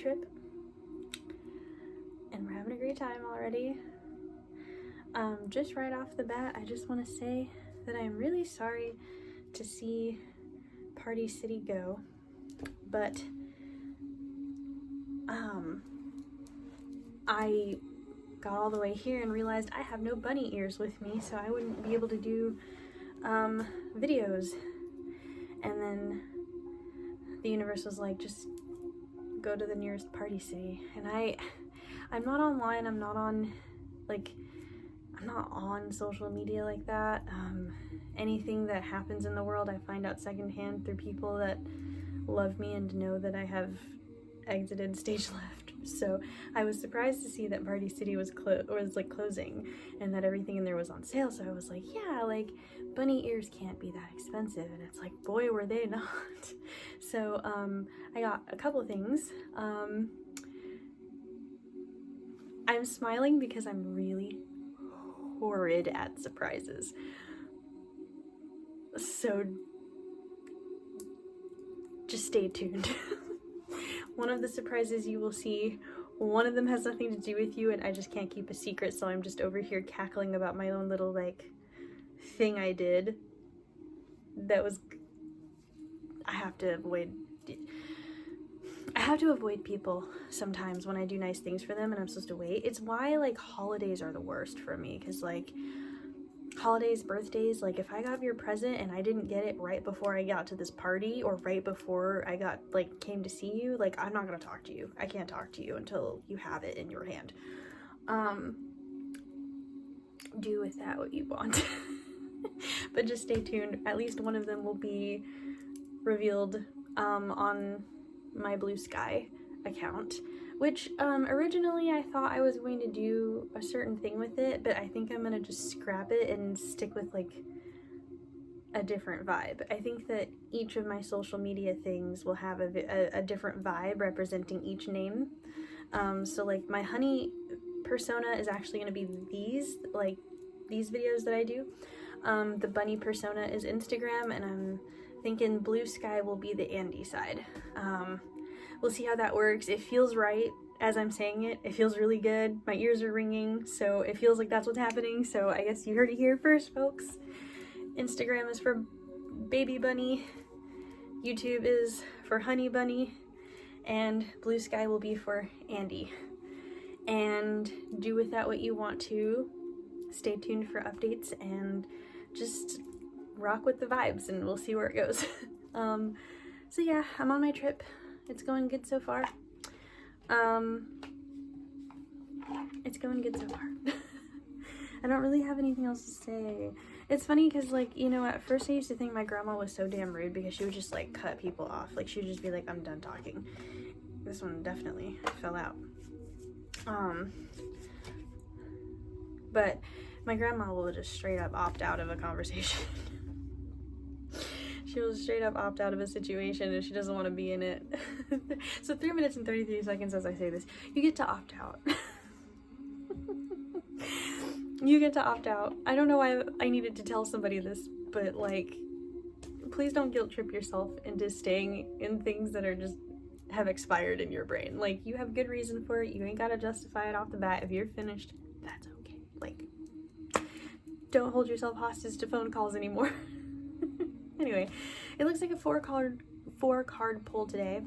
trip, and we're having a great time already. Just right off the bat, I just want to say that I am really sorry to see Party City go, but I got all the way here and realized I have no bunny ears with me, so I wouldn't be able to do videos. And then the universe was like, just go to the nearest Party City. And I'm not online, I'm not on social media like that. Anything that happens in the world I find out secondhand through people that love me and know that I have exited stage left. So I was surprised to see that Party City was closing and that everything in there was on sale. So I was like, yeah, like bunny ears can't be that expensive. And it's like, boy, were they not. So I got a couple of things. I'm smiling because I'm really horrid at surprises. So just stay tuned. One of the surprises you will see, one of them has nothing to do with you and I just can't keep a secret, so I'm just over here cackling about my own little like thing I did that was, I have to avoid people sometimes when I do nice things for them and I'm supposed to wait. It's why like holidays are the worst for me, because like holidays, birthdays, like if I got your present and I didn't get it right before I got to this party or right before I came to see you, like I'm not gonna talk to you. I can't talk to you until you have it in your hand. Do with that what you want. But just stay tuned. At least one of them will be revealed on my Blue Sky account, which originally I thought I was going to do a certain thing with it, but I think I'm gonna just scrap it and stick with like a different vibe. I think that each of my social media things will have a different vibe representing each name. So like my honey persona is actually gonna be these videos that I do. The bunny persona is Instagram, and I'm thinking Blue Sky will be the Andy side. We'll see how that works. It feels right as I'm saying it. It feels really good. My ears are ringing, so it feels like that's what's happening. So I guess you heard it here first, folks. Instagram is for Baby Bunny, YouTube is for Honey Bunny, and Blue Sky will be for Andy. And do with that what you want to. Stay tuned for updates and just rock with the vibes and we'll see where it goes. So yeah, I'm on my trip. It's going good so far. It's going good so far. I don't really have anything else to say. It's funny because like, you know, at first I used to think my grandma was so damn rude because she would just like cut people off. Like she would just be like, I'm done talking. This one definitely fell out. But my grandma will just straight up opt out of a conversation. She will straight up opt out of a situation if she doesn't want to be in it. So 3 minutes and 33 seconds as I say this, you get to opt out. You get to opt out. I don't know why I needed to tell somebody this, but like, please don't guilt trip yourself into staying in things that are just have expired in your brain. Like, you have good reason for it. You ain't gotta justify it off the bat. If you're finished, that's okay. Like, don't hold yourself hostage to phone calls anymore. Anyway, it looks like a four card pull today.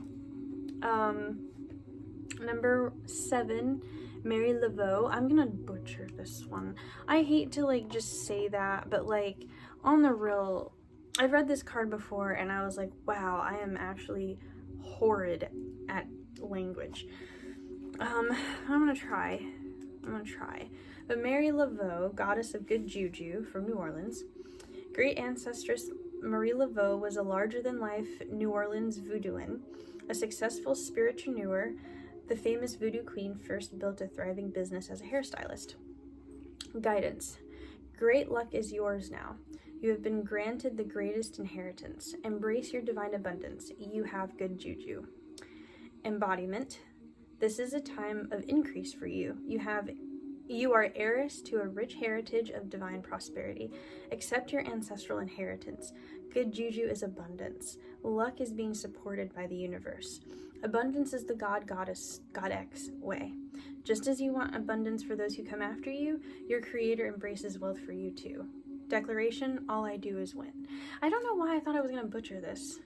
Number 7, Mary Laveau. I'm gonna butcher this one. I hate to like just say that, but like on the real, I've read this card before and I was like, wow, I am actually horrid at language. I'm gonna try. But Mary Laveau, goddess of good juju from New Orleans. Great ancestress Marie Laveau was a larger-than-life New Orleans voodooan, a successful spiritueneur. The famous voodoo queen first built a thriving business as a hairstylist. Guidance. Great luck is yours now. You have been granted the greatest inheritance. Embrace your divine abundance. You have good juju. Embodiment. This is a time of increase for you. You have You are heiress to a rich heritage of divine prosperity. Accept your ancestral inheritance. Good juju is abundance. Luck is being supported by the universe. Abundance is the goddess way. Just as you want abundance for those who come after you, your creator embraces wealth for you too. Declaration, all I do is win. I don't know why I thought I was going to butcher this.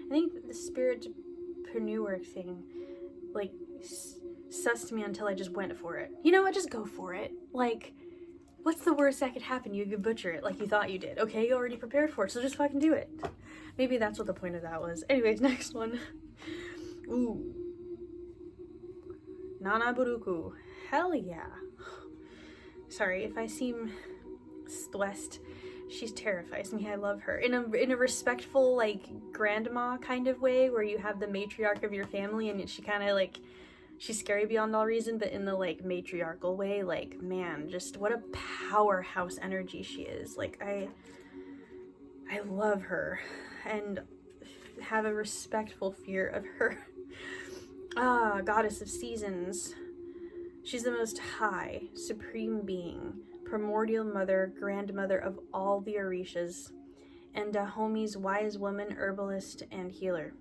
I think the spiritpreneur thing, like, sussed me until I just went for it. You know what? Just go for it. Like, what's the worst that could happen? You could butcher it like you thought you did. Okay, you already prepared for it, so just fucking do it. Maybe that's what the point of that was. Anyways, next one. Ooh. Nana Buruku. Hell yeah. Sorry if I seem stressed. She terrifies me. I love her in a respectful, like, grandma kind of way, where you have the matriarch of your family and she kind of like, she's scary beyond all reason, but in the like matriarchal way. Like, man, just what a powerhouse energy she is. Like, I love her and have a respectful fear of her. Goddess of seasons. She's the most high, supreme being, primordial mother, grandmother of all the Orishas, and Dahomi's wise woman, herbalist, and healer.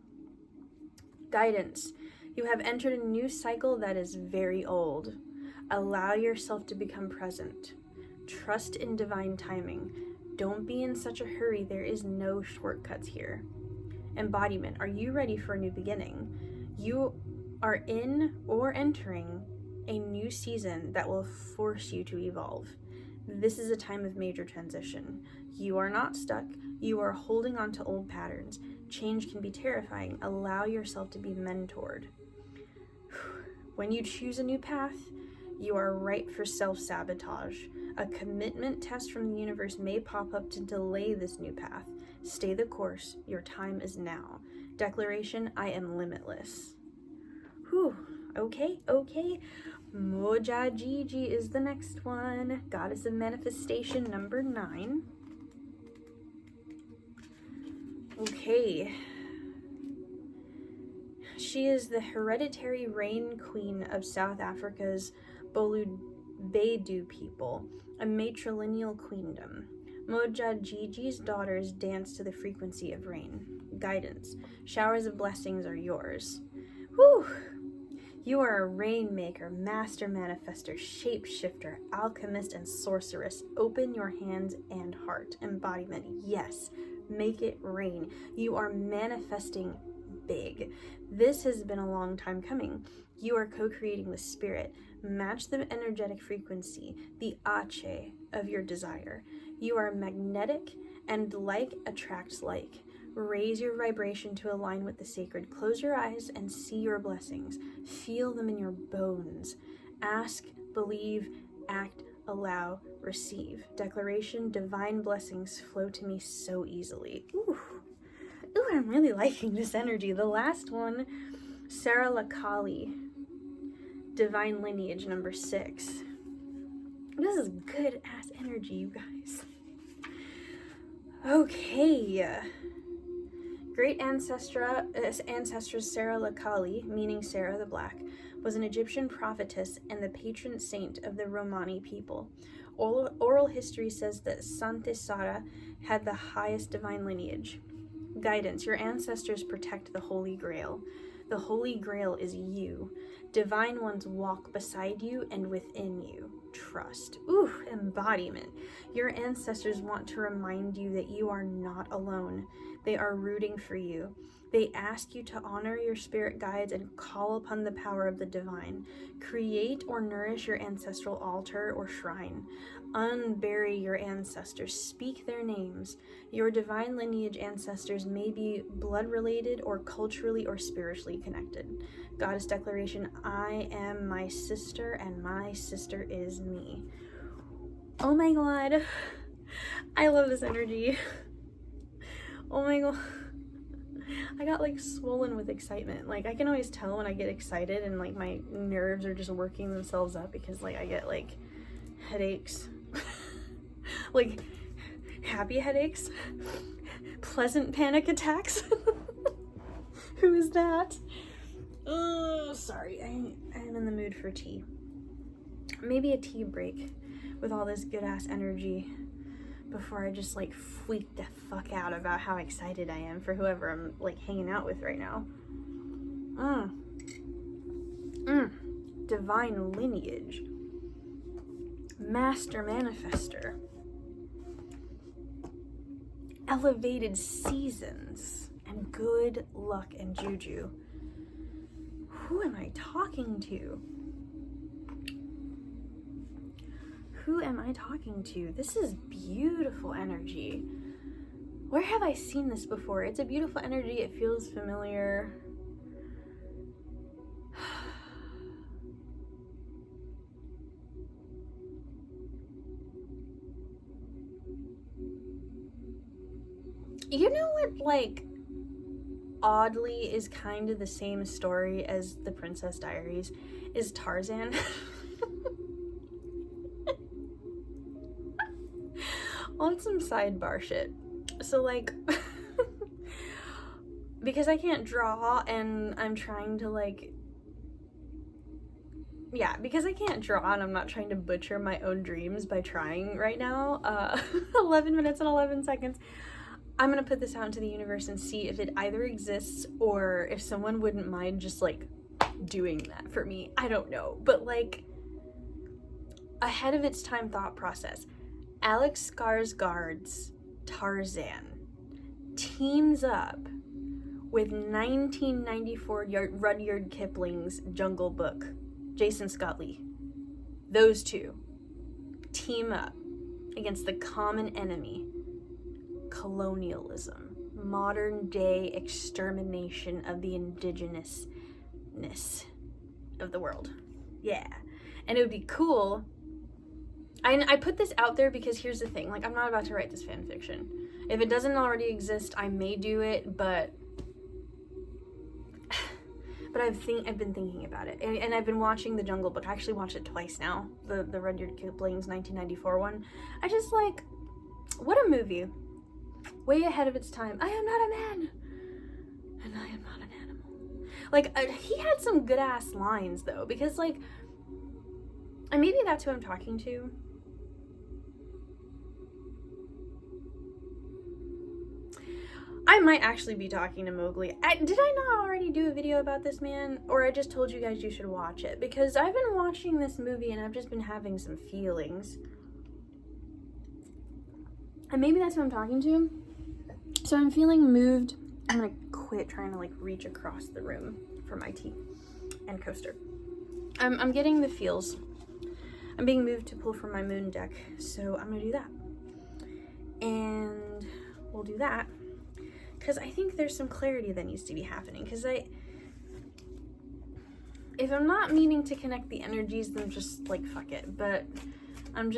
Guidance. You have entered a new cycle that is very old. Allow yourself to become present. Trust in divine timing. Don't be in such a hurry. There is no shortcuts here. Embodiment. Are you ready for a new beginning? You are in or entering a new season that will force you to evolve. This is a time of major transition. You are not stuck. You are holding on to old patterns. Change can be terrifying. Allow yourself to be mentored. When you choose a new path, you are ripe for self-sabotage. A commitment test from the universe may pop up to delay this new path. Stay the course. Your time is now. Declaration, I am limitless. Whew. Okay. Moja Gigi is the next one. Goddess of manifestation, number 9. Okay. She is the hereditary rain queen of South Africa's Bolubedu people, a matrilineal queendom. Moja Gigi's daughters dance to the frequency of rain. Guidance. Showers of blessings are yours. Whew! You are a rainmaker, master manifester, shapeshifter, alchemist, and sorceress. Open your hands and heart. Embodiment. Yes. Make it rain. You are manifesting big. This has been a long time coming. You are co-creating with spirit. Match the energetic frequency, the ache of your desire. You are magnetic, and like attracts like. Raise your vibration to align with the sacred. Close your eyes and see your blessings. Feel them in your bones. Ask, believe, act, allow, receive. Declaration, divine blessings flow to me so easily. Ooh, I'm really liking this energy. The last one, Sarah Lakali, divine lineage, number 6. This is good ass energy, you guys. Okay. Great ancestress Sarah Lakali, meaning Sarah the Black, was an Egyptian prophetess and the patron saint of the Romani people. Oral history says that Santa Sara had the highest divine lineage. Guidance. Your ancestors protect the Holy Grail. The Holy Grail is you. Divine ones walk beside you and within you. Trust. Ooh, embodiment. Your ancestors want to remind you that you are not alone. They are rooting for you. They ask you to honor your spirit guides and call upon the power of the divine. Create or nourish your ancestral altar or shrine. Unbury your ancestors. Speak their names. Your divine lineage ancestors may be blood related or culturally or spiritually connected. Goddess declaration, I am my sister and my sister is me. Oh my god. I love this energy. Oh my god. I got like swollen with excitement. Like I can always tell when I get excited and like my nerves are just working themselves up because like I get like headaches. Like happy headaches. Pleasant panic attacks. Who is that? Oh, sorry. I am in the mood for tea. maybe a tea break with all this good ass energy before I just like freak the fuck out about how excited I am for whoever I'm like hanging out with right now. Divine lineage. Master manifester. Elevated seasons. And good luck and juju. Who am I talking to? Who am I talking to? This is beautiful energy. Where have I seen this before? It's a beautiful energy. It feels familiar. You know what, like, oddly is kind of the same story as The Princess Diaries is Tarzan. On some sidebar shit. So like, because I can't draw and I'm trying to like, yeah, because I can't draw and I'm not trying to butcher my own dreams by trying right now, 11 minutes and 11 seconds, I'm gonna put this out into the universe and see if it either exists or if someone wouldn't mind just like doing that for me. I don't know, but like, ahead of its time thought process, Alex Skarsgård's Tarzan teams up with 1994 Rudyard Kipling's Jungle Book, Jason Scott Lee. Those two team up against the common enemy, colonialism, modern day extermination of the indigenousness of the world. Yeah. And it would be cool. I put this out there because here's the thing, like, I'm not about to write this fan fiction. If it doesn't already exist, I may do it, but I've been thinking about it, and I've been watching The Jungle Book. I actually watched it twice now, the Rudyard Kipling's 1994 one. I just like, what a movie. Way ahead of its time. I am not a man, and I am not an animal. Like, he had some good ass lines though, because like, and maybe that's who I'm talking to. I might actually be talking to Mowgli. Did I not already do a video about this man? Or I just told you guys you should watch it? Because I've been watching this movie and I've just been having some feelings. And maybe that's who I'm talking to. So I'm feeling moved. I'm gonna quit trying to like reach across the room for my tea and coaster. I'm getting the feels. I'm being moved to pull from my moon deck. So I'm gonna do that. And we'll do that. Because I think there's some clarity that needs to be happening. Because if I'm not meaning to connect the energies, then just like fuck it. But I'm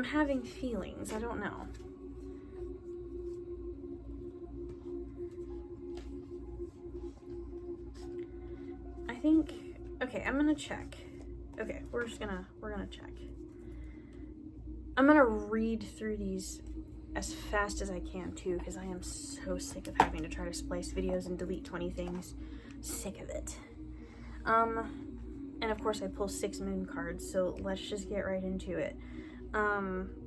having feelings. I don't know. I think, okay, I'm gonna check. Okay, we're gonna check. I'm gonna read through these as fast as I can too, because I am so sick of having to try to splice videos and delete 20 things. Sick of it. And of course I pull 6 moon cards, so let's just get right into it.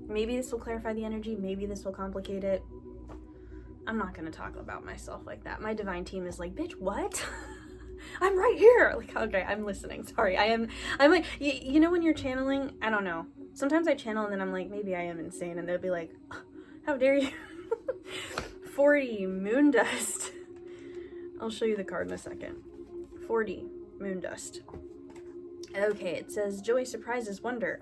Maybe this will clarify the energy, maybe this will complicate it. I'm not gonna talk about myself like that. My divine team is like, bitch, what? I'm right here. Like, okay, I'm listening. Sorry, I'm like, you know when you're channeling, I don't know. Sometimes I channel and then I'm like, maybe I am insane, and they'll be like, oh, how dare you? 40 moon dust. I'll show you the card in a second. 40 moon dust. Okay, it says, joy surprises wonder.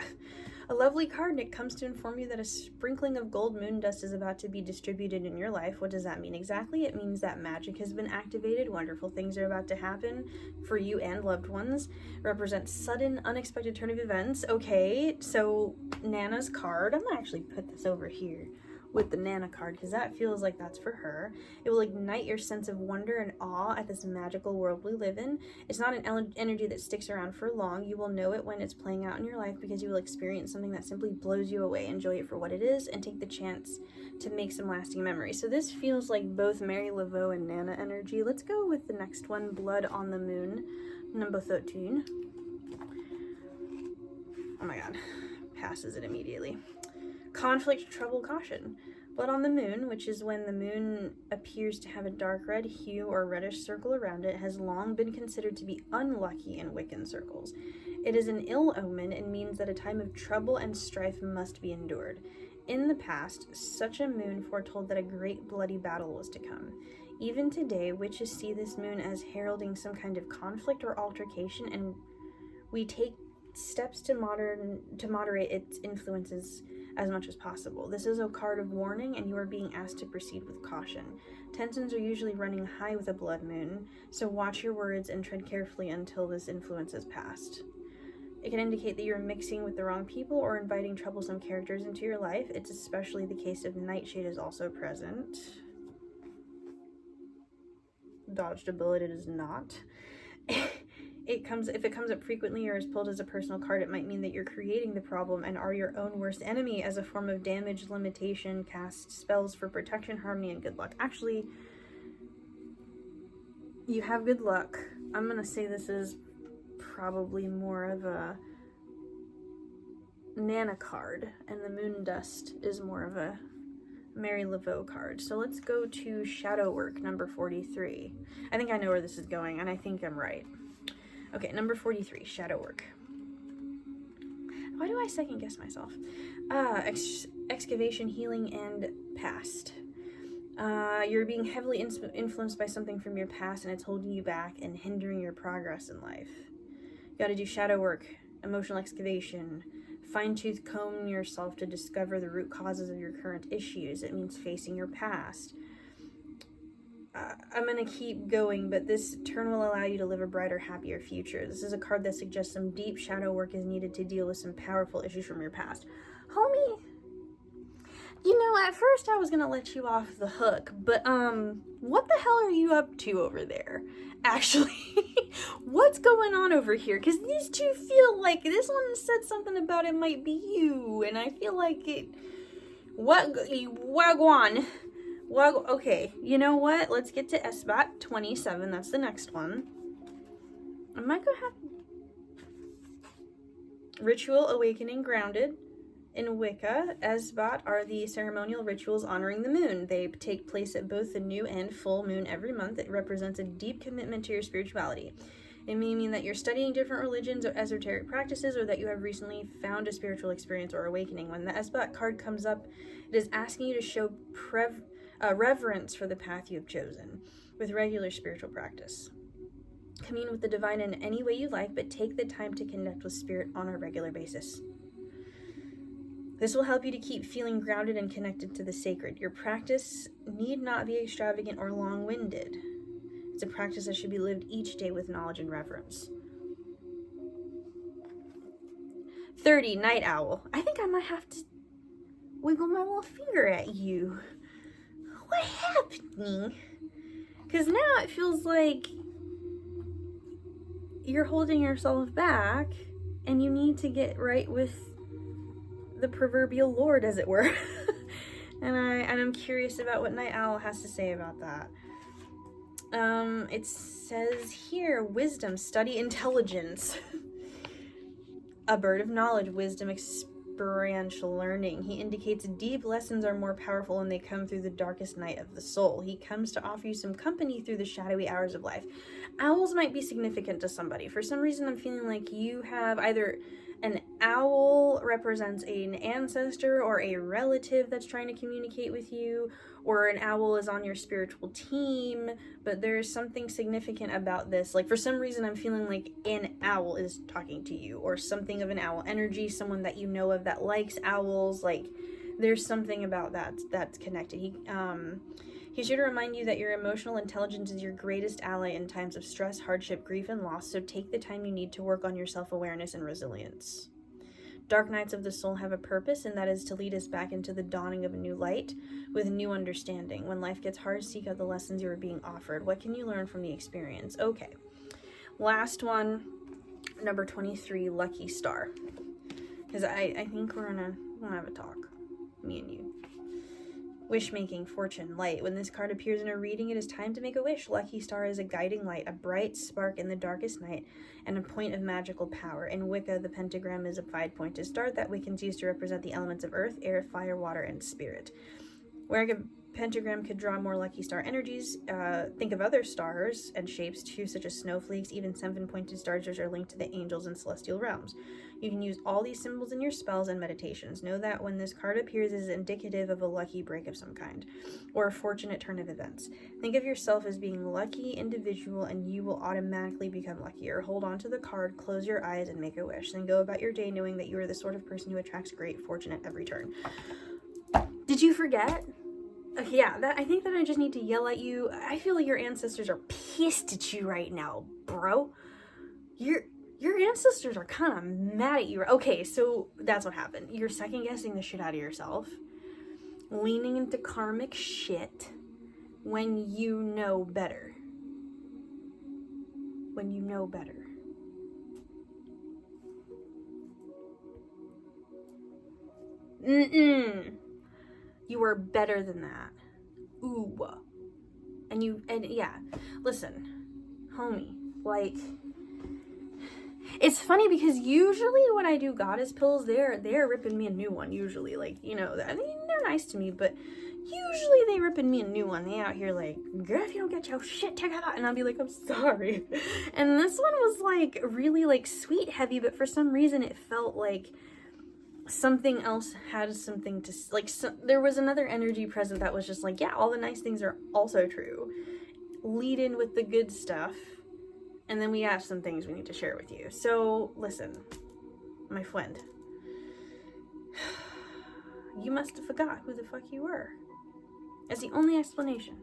A lovely card, and it comes to inform you that a sprinkling of gold moon dust is about to be distributed in your life. What does that mean exactly? It means that magic has been activated. Wonderful things are about to happen for you and loved ones. It represents sudden, unexpected turn of events. Okay, so Nana's card. I'm gonna actually put this over here with the Nana card, because that feels like that's for her. It will ignite your sense of wonder and awe at this magical world we live in. It's not an energy that sticks around for long. You will know it when it's playing out in your life, because you will experience something that simply blows you away. Enjoy it for what it is and take the chance to make some lasting memories. So this feels like both Mary Laveau and Nana energy. Let's go with the next one, Blood on the Moon. Number 13. Oh my god. Passes it immediately. Conflict, trouble, caution. Blood on the moon, which is when the moon appears to have a dark red hue or reddish circle around it, has long been considered to be unlucky in Wiccan circles. It is an ill omen and means that a time of trouble and strife must be endured. In the past, such a moon foretold that a great bloody battle was to come. Even today, witches see this moon as heralding some kind of conflict or altercation, and we take steps to moderate its influences as much as possible. This is a card of warning, and you are being asked to proceed with caution. Tensions are usually running high with a blood moon, so watch your words and tread carefully until this influence is past. It can indicate that you're mixing with the wrong people or inviting troublesome characters into your life. It's especially the case if Nightshade is also present. Dodged a bullet, it is not. If it comes up frequently or is pulled as a personal card, it might mean that you're creating the problem and are your own worst enemy as a form of damage, limitation, cast spells for protection, harmony, and good luck. Actually, you have good luck. I'm gonna say this is probably more of a Nana card, and the Moon Dust is more of a Mary Laveau card. So let's go to Shadow Work, number 43. I think I know where this is going, and I think I'm right. Okay, number 43, Shadow Work. Why do I second guess myself? Excavation, healing, and past. You're being heavily influenced by something from your past, and it's holding you back and hindering your progress in life. You gotta do shadow work, emotional excavation, fine-tooth comb yourself to discover the root causes of your current issues. It means facing your past. I'm going to keep going, but this turn will allow you to live a brighter, happier future. This is a card that suggests some deep shadow work is needed to deal with some powerful issues from your past. Homie, you know, at first I was going to let you off the hook, but what the hell are you up to over there? Actually, what's going on over here? Because these two feel like this one said something about it might be you, and I feel like it... Wagwan. Okay, you know what? Let's get to stahp 27. That's the next one. I might go have Ritual Awakening Grounded. In Wicca, stahp are the ceremonial rituals honoring the moon. They take place at both the new and full moon every month. It represents a deep commitment to your spirituality. It may mean that you're studying different religions or esoteric practices, or that you have recently found a spiritual experience or awakening. When the stahp card comes up, it is asking you to show reverence for the path you have chosen with regular spiritual practice. Commune with the divine in any way you like, but take the time to connect with spirit on a regular basis. This will help you to keep feeling grounded and connected to the sacred. Your practice need not be extravagant or long-winded. It's a practice that should be lived each day with knowledge and reverence. 30, Night Owl. I think I might have to wiggle my little finger at you. What happening? Because now it feels like you're holding yourself back and you need to get right with the proverbial Lord, as it were. and I'm curious about what Night Owl has to say about that. It says here, wisdom, study intelligence. A bird of knowledge, wisdom, experiential learning. He indicates deep lessons are more powerful when they come through the darkest night of the soul. He comes to offer you some company through the shadowy hours of life. Owls might be significant to somebody. For some reason, I'm feeling like you have either an owl represents an ancestor or a relative that's trying to communicate with you, or an owl is on your spiritual team, but there's something significant about this. Like, for some reason, I'm feeling like an owl is talking to you, or something of an owl energy, someone that you know of that likes owls. Like, there's something about that that's connected. He's here to remind you that your emotional intelligence is your greatest ally in times of stress, hardship, grief, and loss, so take the time you need to work on your self-awareness and resilience. Dark nights of the soul have a purpose, and that is to lead us back into the dawning of a new light with new understanding. When life gets hard, seek out the lessons you are being offered. What can you learn from the experience? Okay, last one, number 23, Lucky Star. Because I think we're gonna have a talk, me and you. Wish-making, fortune, light. When this card appears in a reading, it is time to make a wish. Lucky star is a guiding light, a bright spark in the darkest night, and a point of magical power. In Wicca, the pentagram is a 5-pointed star that Wiccans use to represent the elements of earth, air, fire, water, and spirit. Wearing a pentagram could draw more lucky star energies. Think of other stars and shapes too, such as snowflakes, even 7-pointed stars, which are linked to the angels and celestial realms. You can use all these symbols in your spells and meditations. Know that when this card appears, it is indicative of a lucky break of some kind, or a fortunate turn of events. Think of yourself as being a lucky individual, and you will automatically become luckier. Hold on to the card, close your eyes, and make a wish. Then go about your day knowing that you are the sort of person who attracts great fortune at every turn. Did you forget? Okay, yeah, I think that I just need to yell at you. I feel like your ancestors are pissed at you right now, bro. Your ancestors are kind of mad at you. Okay, so that's what happened. You're second-guessing the shit out of yourself. Leaning into karmic shit when you know better. When you know better. You are better than that. Ooh. And yeah, listen, homie, like, it's funny because usually when I do goddess pills, they're ripping me a new one, usually, like, you know, I mean, they're nice to me, but usually they ripping me a new one. They out here like, girl, if you don't get your shit together, and I'll be like, I'm sorry. And this one was like really like sweet heavy, but for some reason it felt like something else had something to, like, there was another energy present that was just like, yeah, all the nice things are also true. Lead in with the good stuff, and then we have some things we need to share with you. So, listen, my friend, you must have forgot who the fuck you were. That's the only explanation.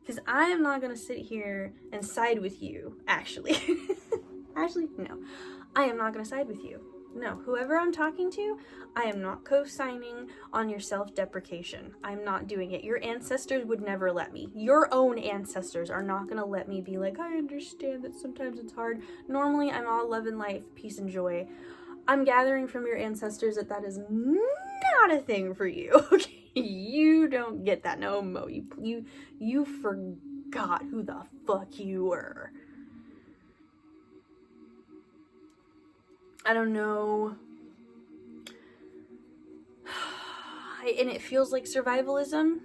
Because I am not going to sit here and side with you, actually. Actually, no. I am not going to side with you. No, whoever I'm talking to, I am not co-signing on your self-deprecation. I'm not doing it. Your ancestors would never let me. Your own ancestors are not going to let me be like, I understand that sometimes it's hard. Normally, I'm all love and life, peace and joy. I'm gathering from your ancestors that is not a thing for you. Okay, you don't get that no mo. You forgot who the fuck you were. I don't know. And it feels like survivalism.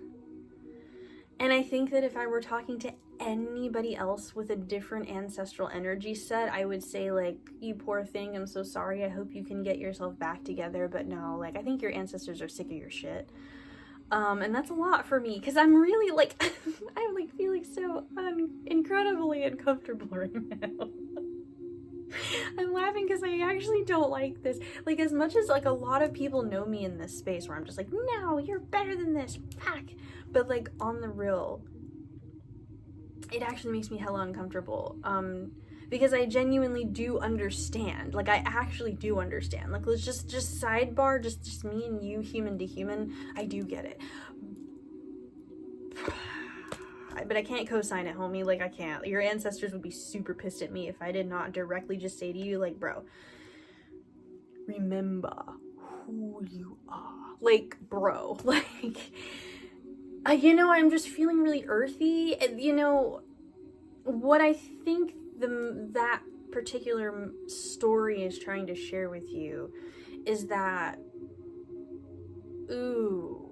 And I think that if I were talking to anybody else with a different ancestral energy set, I would say, like, you poor thing, I'm so sorry, I hope you can get yourself back together. But no, like, I think your ancestors are sick of your shit. And that's a lot for me, because I'm really, like, I'm, like, feeling so incredibly uncomfortable right now. I'm laughing because I actually don't like this. Like, as much as, like, a lot of people know me in this space where I'm just like, no, you're better than this, fuck. But, like, on the real, it actually makes me hella uncomfortable. Because I genuinely do understand. Like, I actually do understand. Like, let's just sidebar, just me and you, human to human. I do get it. But I can't co-sign it, homie. Like, I can't. Your ancestors would be super pissed at me if I did not directly just say to you, like, bro, remember who you are. Like, bro, like, you know, I'm just feeling really earthy. You know, what I think that particular story is trying to share with you is that, ooh,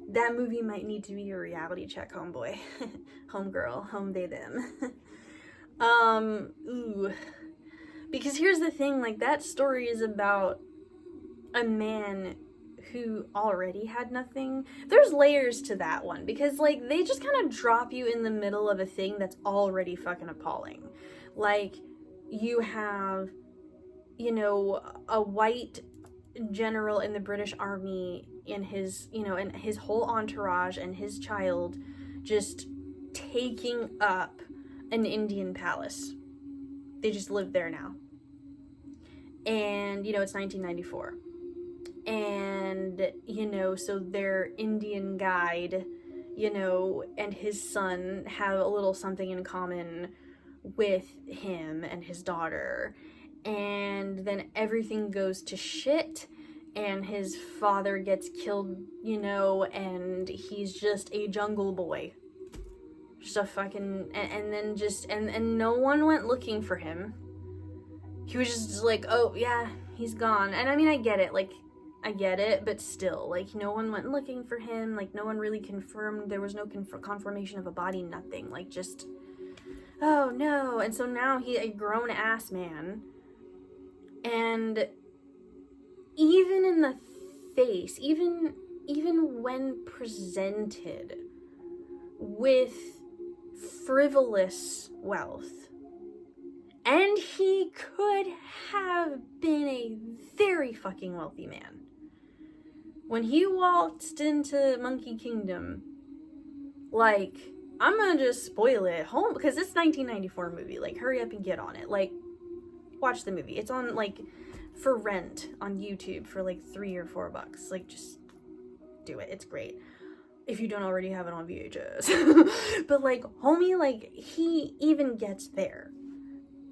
that movie might need to be a reality check, homeboy. Homegirl, home they them. Ooh. Because here's the thing, like, that story is about a man who already had nothing. There's layers to that one, because, like, they just kind of drop you in the middle of a thing that's already fucking appalling. Like, you have, you know, a white general in the British Army and his, you know, and his whole entourage and his child just taking up an Indian palace. They just live there now. And, you know, it's 1994. And, you know, so their Indian guide, you know, and his son have a little something in common with him and his daughter. And then everything goes to shit, and his father gets killed, you know, and he's just a jungle boy. Just a fucking, and then just, and no one went looking for him. He was just like, oh, yeah, he's gone. And I mean, I get it, like, I get it, but still, like, no one went looking for him, like, no one really confirmed, there was no confirmation of a body, nothing, like, just, oh, no. And so now he's a grown-ass man, and even in the face, even when presented with frivolous wealth, and he could have been a very fucking wealthy man. When he walked into Monkey Kingdom, like, I'm gonna just spoil it home because it's 1994 movie. Like, hurry up and get on it. Like, watch the movie. It's on, like, for rent on YouTube for like $3 or $4. Like, just do it. It's great. If you don't already have it on VHS. But like, homie, like, he even gets there.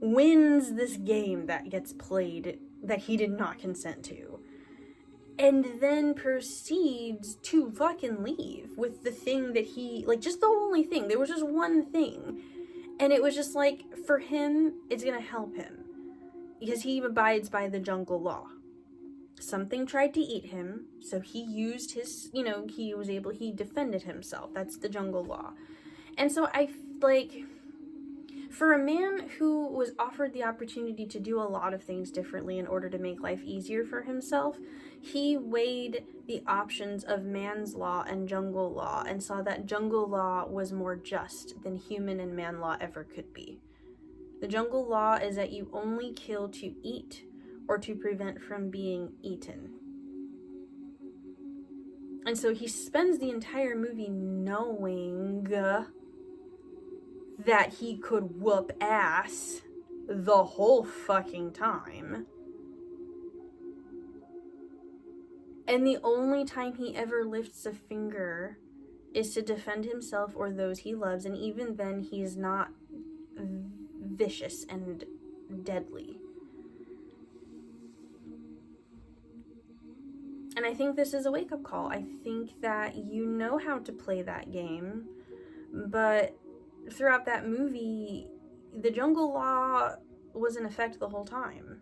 Wins this game that gets played that he did not consent to. And then proceeds to fucking leave with the thing that he, like, just the only thing. There was just one thing. And it was just like, for him, it's gonna help him. Because he abides by the jungle law. Something tried to eat him, so he used his, you know, he defended himself. That's the jungle law. And so I, like, for a man who was offered the opportunity to do a lot of things differently in order to make life easier for himself, he weighed the options of man's law and jungle law and saw that jungle law was more just than human and man law ever could be. The jungle law is that you only kill to eat or to prevent from being eaten. And so he spends the entire movie knowing that he could whoop ass the whole fucking time. And the only time he ever lifts a finger is to defend himself or those he loves, and even then he's not vicious and deadly. And I think this is a wake-up call. I think that you know how to play that game, but throughout that movie, the jungle law was in effect the whole time,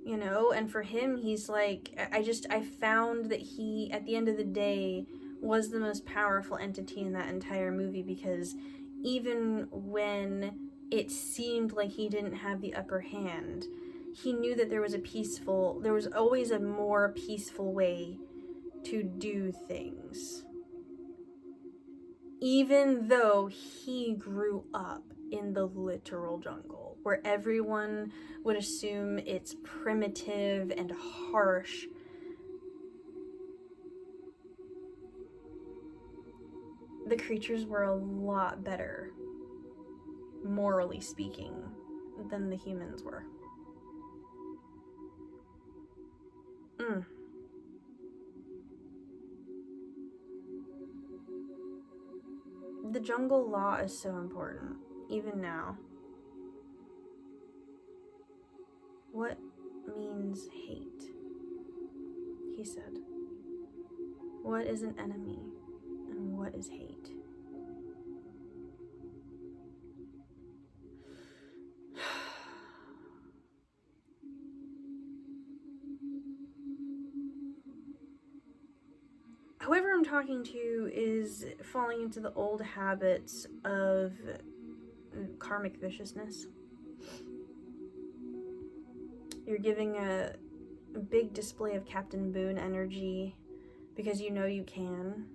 you know? And for him, he's like, I found that he, at the end of the day, was the most powerful entity in that entire movie, because even when it seemed like he didn't have the upper hand, he knew that there was always a more peaceful way to do things. Even though he grew up in the literal jungle, where everyone would assume it's primitive and harsh. The creatures were a lot better, morally speaking, than the humans were. The jungle law is so important, even now. What means hate? He said. What is an enemy, and what is hate? Whoever I'm talking to is falling into the old habits of karmic viciousness. You're giving a big display of Captain Boone energy because you know you can.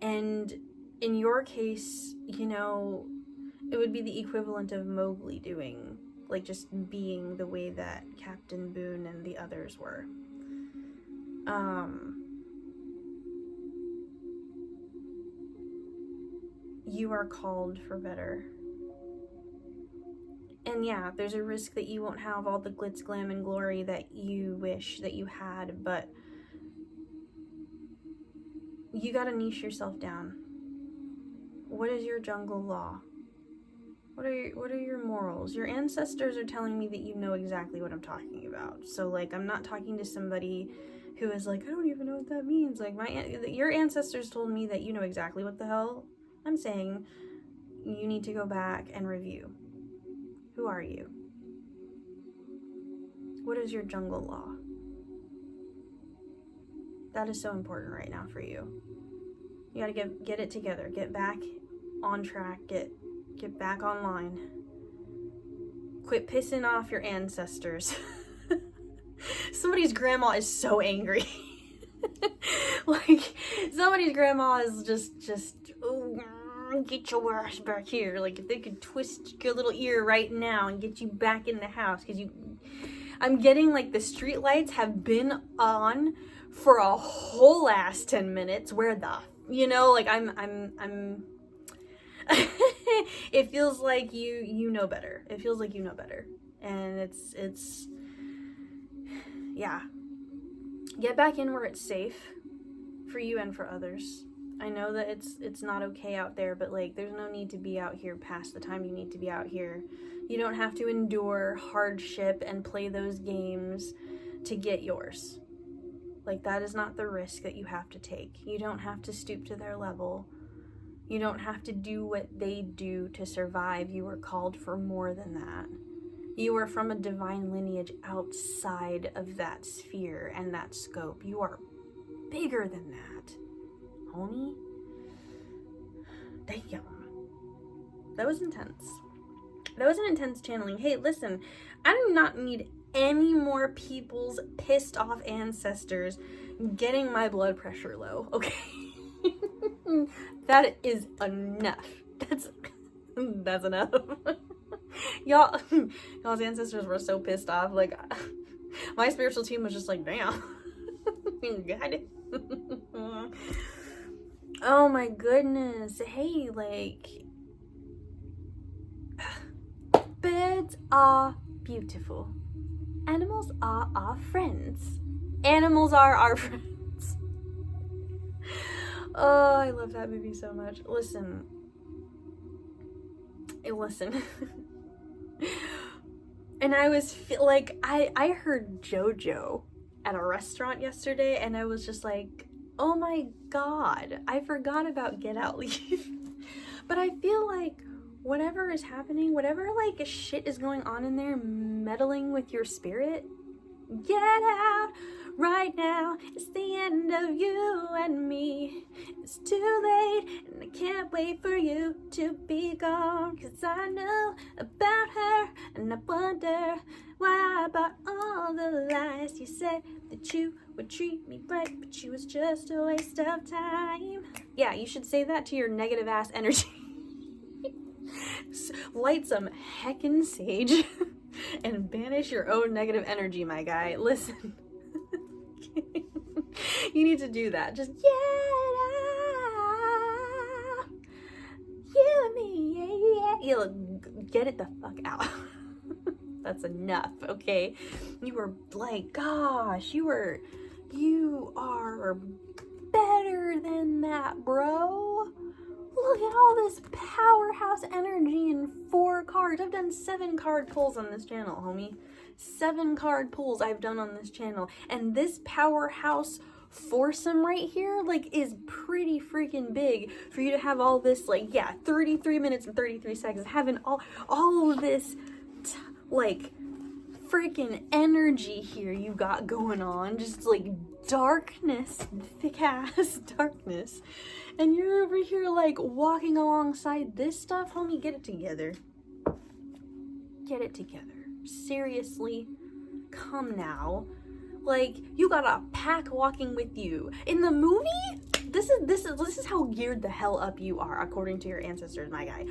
And in your case, you know, it would be the equivalent of Mowgli doing, like, just being the way that Captain Boone and the others were. You are called for better. And yeah, there's a risk that you won't have all the glitz, glam, and glory that you wish that you had, but you gotta niche yourself down. What is your jungle law? What are your morals? Your ancestors are telling me that you know exactly what I'm talking about. So, like, I'm not talking to somebody who is like, I don't even know what that means. Like, your ancestors told me that you know exactly what the hell I'm saying. You need to go back and review. Who are you? What is your jungle law? That is so important right now for you. You gotta get it together. Get back on track. Get back online. Quit pissing off your ancestors. Somebody's grandma is so angry. Like, somebody's grandma is just oh, get your ass back here. Like, if they could twist your little ear right now and get you back in the house, because I'm getting like the street lights have been on for a whole ass 10 minutes. Where the, you know, like I'm it feels like you know better. It feels like you know better. And it's yeah. Get back in where it's safe for you and for others. I know that it's not okay out there, but like there's no need to be out here past the time you need to be out here. You don't have to endure hardship and play those games to get yours. Like, that is not the risk that you have to take. You don't have to stoop to their level. You don't have to do what they do to survive. You were called for more than that. You are from a divine lineage outside of that sphere and that scope. You are bigger than that, homie. Damn. That was intense. That was an intense channeling. Hey, listen, I do not need any more people's pissed off ancestors getting my blood pressure low, okay? That is enough. That's enough. Y'all's ancestors were so pissed off. Like, my spiritual team was just like, damn. God. Oh my goodness. Hey, like, birds are beautiful. Animals are our friends. Animals are our friends. Oh, I love that movie so much. Listen. And I was like, I heard JoJo at a restaurant yesterday, and I was just like, oh my god, I forgot about Get Out, Leave. But I feel like whatever is happening, whatever like shit is going on in there meddling with your spirit, get out right now. It's the end of you and me. It's too late and I can't wait for you to be gone, 'cause I know about her and I wonder why about all the lies you said that you would treat me right, but you was just a waste of time. Yeah, you should say that to your negative ass energy. Light some heckin' sage and banish your own negative energy, my guy. Listen. You need to do that. Just get out. You and me, yeah. You'll get it the fuck out. That's enough, okay? You were like, gosh, you are better than that, bro. Look at all this powerhouse energy in 4 cards. I've done 7 card pulls on this channel, homie. 7 card pulls I've done on this channel. And this powerhouse foursome right here, like, is pretty freaking big for you to have all this, like, yeah, 33 minutes and 33 seconds, having all of this, like, freaking energy here you got going on. Just, like, darkness, thick-ass darkness. And you're over here, like, walking alongside this stuff? Homie, get it together. Get it together. Seriously. Come now. Like, you got a pack walking with you. In the movie, this is how geared the hell up you are, according to your ancestors, my guy.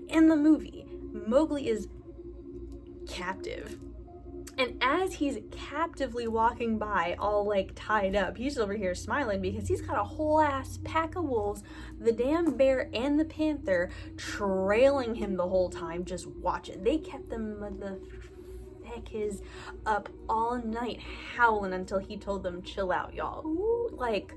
In the movie, Mowgli is captive. And as he's captively walking by, all like tied up, he's over here smiling because he's got a whole ass pack of wolves, the damn bear and the panther trailing him the whole time, just watching. They kept them motherfuckers up all night howling until he told them, chill out, y'all. Ooh, like,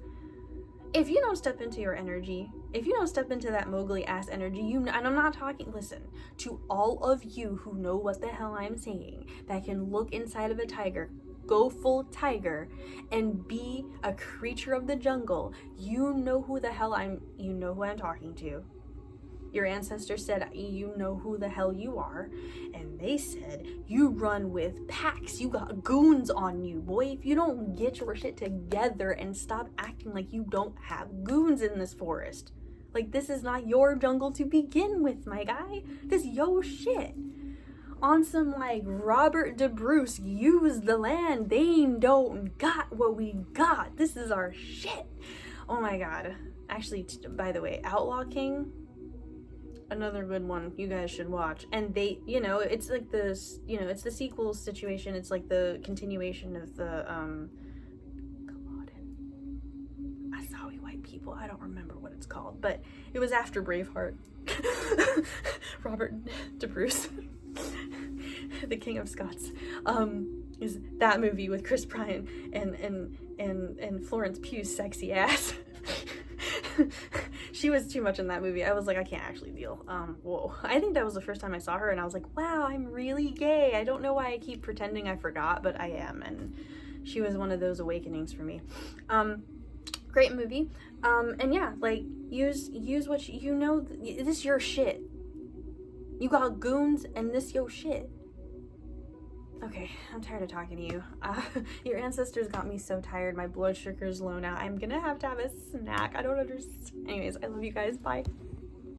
if you don't step into your energy, if you don't step into that Mowgli ass energy, and I'm not talking, listen, to all of you who know what the hell I'm saying, that can look inside of a tiger, go full tiger, and be a creature of the jungle, you know who I'm talking to. Your ancestors said, you know who the hell you are. And they said, you run with packs. You got goons on you, boy. If you don't get your shit together and stop acting like you don't have goons in this forest. Like, this is not your jungle to begin with, my guy. This yo shit. On some, like, Robert De Bruce, use the land. They don't got what we got. This is our shit. Oh my god. Actually, by the way, Outlaw King, another good one you guys should watch. And they, you know, it's like this, you know, it's the sequel situation. It's like the continuation of the Asawi White People. I don't remember what it's called, but it was after Braveheart. Robert De Bruce, the King of Scots, is that movie with Chris Pine and Florence Pugh's sexy ass. She was too much in that movie. I was like, I can't actually deal. Whoa. I think that was the first time I saw her, and I was like, wow, I'm really gay. I don't know why I keep pretending I forgot, but I am, and she was one of those awakenings for me. Great movie. And yeah, like, use what you know. This your shit. You got goons, and this your shit. Okay, I'm tired of talking to you. Your ancestors got me so tired. My blood sugar's low now. I'm gonna have to have a snack. I don't understand. Anyways, I love you guys. Bye.